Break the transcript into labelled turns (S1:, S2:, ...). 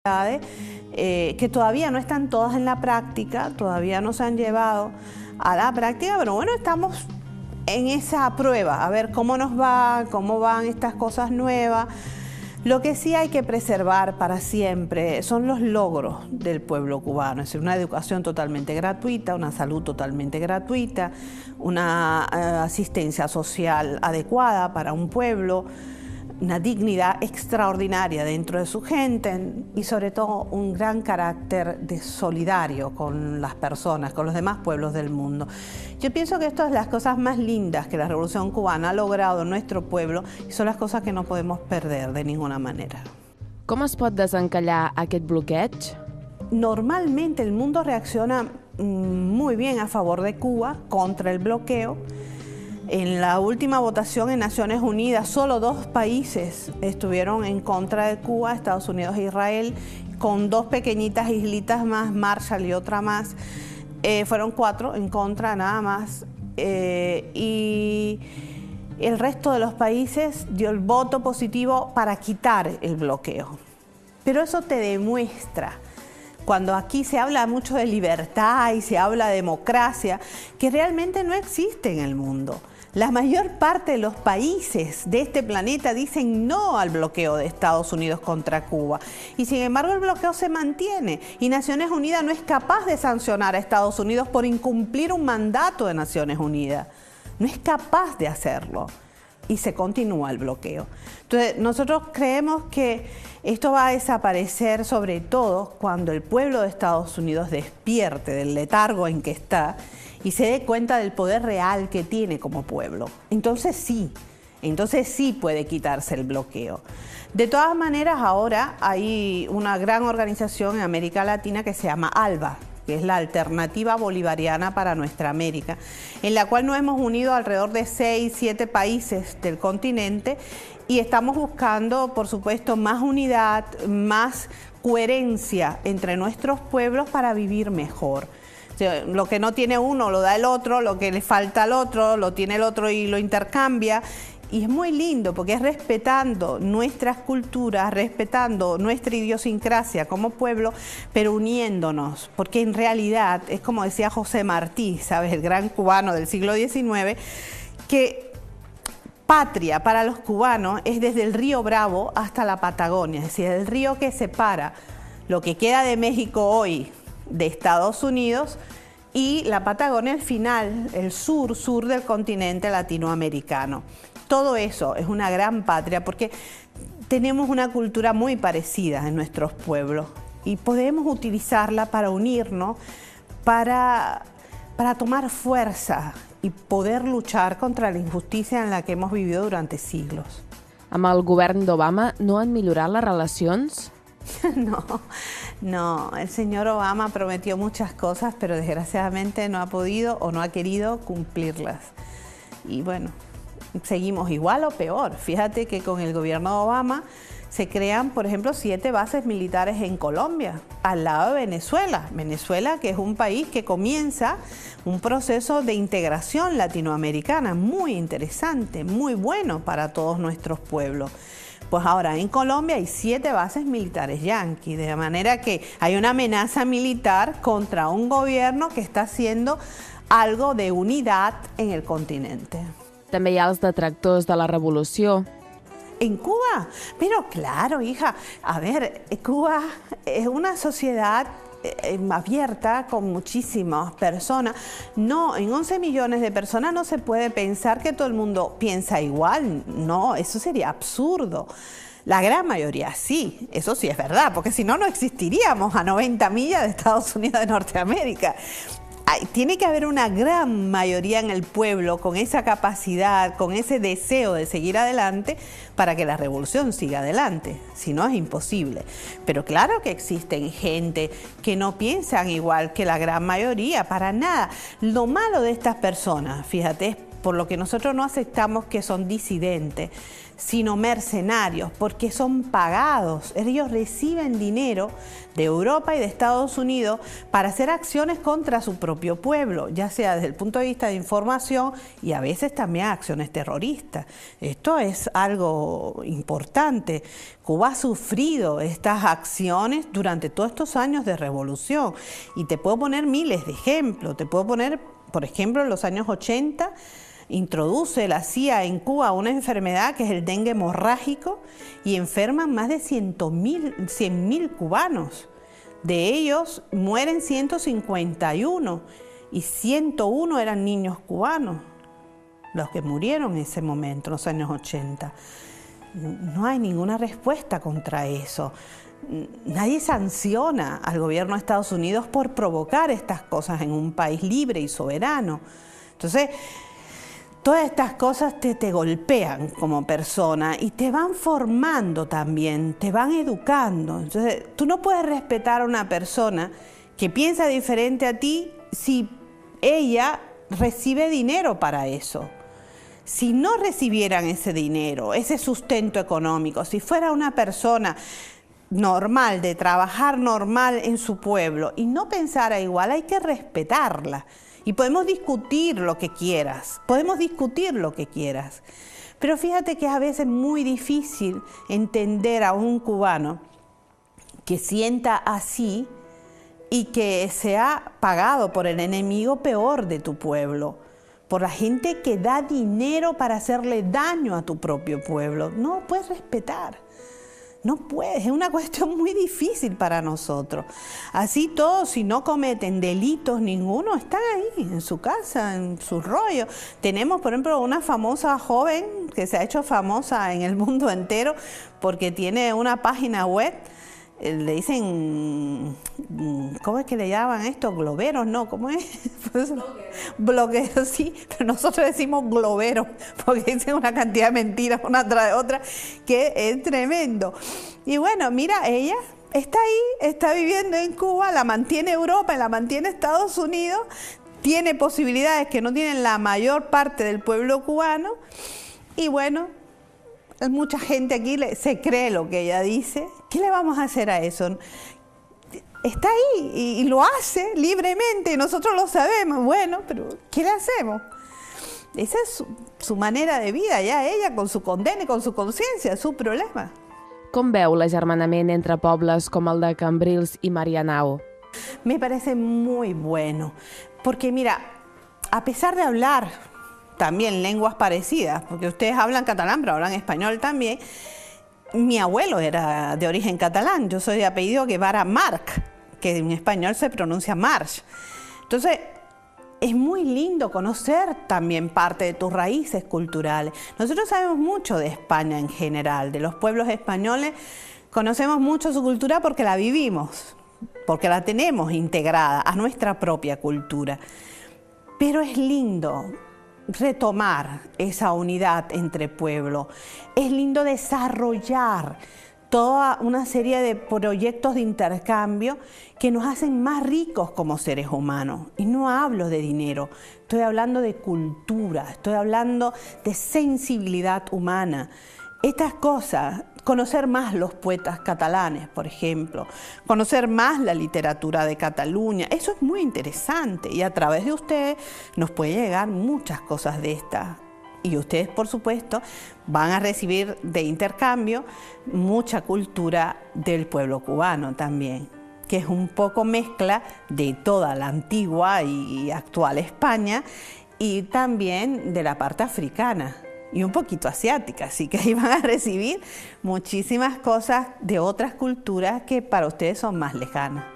S1: que todavía no están todas en la práctica, todavía no se han llevado a la práctica, pero bueno, estamos en esa prueba, a ver cómo nos va, cómo van estas cosas nuevas. Lo que sí hay que preservar para siempre son los logros del pueblo cubano, es decir, una educación totalmente gratuita, una salud totalmente gratuita, una asistencia social adecuada para un pueblo, una dignidad extraordinaria dentro de su gente y sobre todo un gran carácter de solidario con las personas, con los demás pueblos del mundo. Yo pienso que esto es las cosas más lindas que la Revolución Cubana ha logrado en nuestro pueblo y son las cosas que no podemos perder de ninguna manera.
S2: ¿Com es pot desencallar aquest bloqueig?
S1: Normalmente el mundo reacciona muy bien a favor de Cuba contra el bloqueo. En la última votación en Naciones Unidas, solo 2 países estuvieron en contra de Cuba, Estados Unidos e Israel, con 2 pequeñitas islitas más, Marshall y otra más. Fueron 4 en contra nada más. Y el resto de los países dio el voto positivo para quitar el bloqueo. Pero eso te demuestra, cuando aquí se habla mucho de libertad y se habla de democracia, que realmente no existe en el mundo. La mayor parte de los países de este planeta dicen no al bloqueo de Estados Unidos contra Cuba. Y sin embargo el bloqueo se mantiene y Naciones Unidas no es capaz de sancionar a Estados Unidos por incumplir un mandato de Naciones Unidas. No es capaz de hacerlo y se continúa el bloqueo. Entonces nosotros creemos que esto va a desaparecer sobre todo cuando el pueblo de Estados Unidos despierte del letargo en que está y se dé cuenta del poder real que tiene como pueblo. Entonces sí puede quitarse el bloqueo. De todas maneras, ahora hay una gran organización en América Latina que se llama ALBA, que es la Alternativa Bolivariana para Nuestra América, en la cual nos hemos unido alrededor de 6, 7 países del continente y estamos buscando, por supuesto, más unidad, más coherencia entre nuestros pueblos para vivir mejor. Lo que no tiene uno lo da el otro, lo que le falta al otro lo tiene el otro y lo intercambia. Y es muy lindo porque es respetando nuestras culturas, respetando nuestra idiosincrasia como pueblo, pero uniéndonos. Porque en realidad, es como decía José Martí, ¿sabes? El gran cubano del siglo XIX, que patria para los cubanos es desde el río Bravo hasta la Patagonia, es decir, el río que separa lo que queda de México hoy de Estados Unidos y la Patagonia, el final, el sur del continente latinoamericano. Todo eso es una gran patria porque tenemos una cultura muy parecida en nuestros pueblos y podemos utilizarla para unirnos, para tomar fuerza y poder luchar contra la injusticia en la que hemos vivido durante siglos.
S2: Amb el govern d'Obama no han millorat les relacions?
S1: No, el señor Obama prometió muchas cosas, pero desgraciadamente no ha podido o no ha querido cumplirlas. Y bueno, seguimos igual o peor. Fíjate que con el gobierno de Obama se crean, por ejemplo, 7 bases militares en Colombia, al lado de Venezuela. Venezuela, que es un país que comienza un proceso de integración latinoamericana muy interesante, muy bueno para todos nuestros pueblos. Pues ahora en Colombia hay 7 bases militares yanquis, de manera que hay una amenaza militar contra un gobierno que está haciendo algo de unidad en el continente.
S2: També hi ha els detractors de la revolució.
S1: ¿En Cuba? Pero claro, hija, a ver, Cuba es una sociedad abierta con muchísimas personas. No, en 11 millones de personas no se puede pensar que todo el mundo piensa igual. No, eso sería absurdo. La gran mayoría sí, eso sí es verdad, porque si no, no existiríamos a 90 millas de Estados Unidos de Norteamérica. Tiene que haber una gran mayoría en el pueblo con esa capacidad, con ese deseo de seguir adelante para que la revolución siga adelante. Si no, es imposible. Pero claro que existen gente que no piensan igual que la gran mayoría, para nada. Lo malo de estas personas, fíjate, es por lo que nosotros no aceptamos que son disidentes. sino mercenarios, porque son pagados. Ellos reciben dinero de Europa y de Estados Unidos para hacer acciones contra su propio pueblo, ya sea desde el punto de vista de información y a veces también acciones terroristas. Esto es algo importante. Cuba ha sufrido estas acciones durante todos estos años de revolución y te puedo poner miles de ejemplos. Te puedo poner, por ejemplo, en los años 80, introduce la CIA en Cuba una enfermedad que es el dengue hemorrágico y enferman más de 100.000 cubanos. De ellos mueren 151 y 101 eran niños cubanos los que murieron en ese momento, en los años 80. No hay ninguna respuesta contra eso. Nadie sanciona al gobierno de Estados Unidos por provocar estas cosas en un país libre y soberano. Entonces, todas estas cosas te golpean como persona y te van formando también, te van educando. Entonces, tú no puedes respetar a una persona que piensa diferente a ti si ella recibe dinero para eso. Si no recibieran ese dinero, ese sustento económico, si fuera una persona normal, de trabajar normal en su pueblo y no pensara igual, hay que respetarla. Y podemos discutir lo que quieras, pero fíjate que es a veces muy difícil entender a un cubano que sienta así y que sea pagado por el enemigo peor de tu pueblo, por la gente que da dinero para hacerle daño a tu propio pueblo. No lo puedes respetar. No puedes, es una cuestión muy difícil para nosotros. Así todos, si no cometen delitos ninguno, están ahí, en su casa, en su rollo. Tenemos, por ejemplo, una famosa joven que se ha hecho famosa en el mundo entero porque tiene una página web, le dicen, ¿cómo es que le llaman esto? Globeros, ¿no? ¿Cómo es? Blogueros, sí, pero nosotros decimos globeros, porque dicen una cantidad de mentiras una tras de otra, que es tremendo. Y bueno, mira, ella está ahí, está viviendo en Cuba, la mantiene Europa y la mantiene Estados Unidos, tiene posibilidades que no tienen la mayor parte del pueblo cubano, y bueno, mucha gente aquí se cree lo que ella dice. ¿Qué le vamos a hacer a eso? Está ahí y lo hace libremente, nosotros lo sabemos. Bueno, pero ¿qué le hacemos? Esa es su manera de vida, ya ella con su condena y con su conciencia, su problema.
S2: Com veu l'agermanament entre pobles com el de Cambrils y Marianao?
S1: Me parece muy bueno, porque mira, a pesar de hablar también lenguas parecidas, porque ustedes hablan catalán, pero hablan español también. Mi abuelo era de origen catalán, yo soy de apellido Guevara March, que en español se pronuncia March. Entonces, es muy lindo conocer también parte de tus raíces culturales. Nosotros sabemos mucho de España en general, de los pueblos españoles, conocemos mucho su cultura porque la vivimos, porque la tenemos integrada a nuestra propia cultura. Pero es lindo retomar esa unidad entre pueblos. Es lindo desarrollar toda una serie de proyectos de intercambio que nos hacen más ricos como seres humanos. Y no hablo de dinero, estoy hablando de cultura, estoy hablando de sensibilidad humana. Estas cosas, conocer más los poetas catalanes, por ejemplo, conocer más la literatura de Cataluña, eso es muy interesante y a través de ustedes nos puede llegar muchas cosas de estas. Y ustedes, por supuesto, van a recibir de intercambio mucha cultura del pueblo cubano también, que es un poco mezcla de toda la antigua y actual España y también de la parte africana y un poquito asiática, así que ahí van a recibir muchísimas cosas de otras culturas que para ustedes son más lejanas.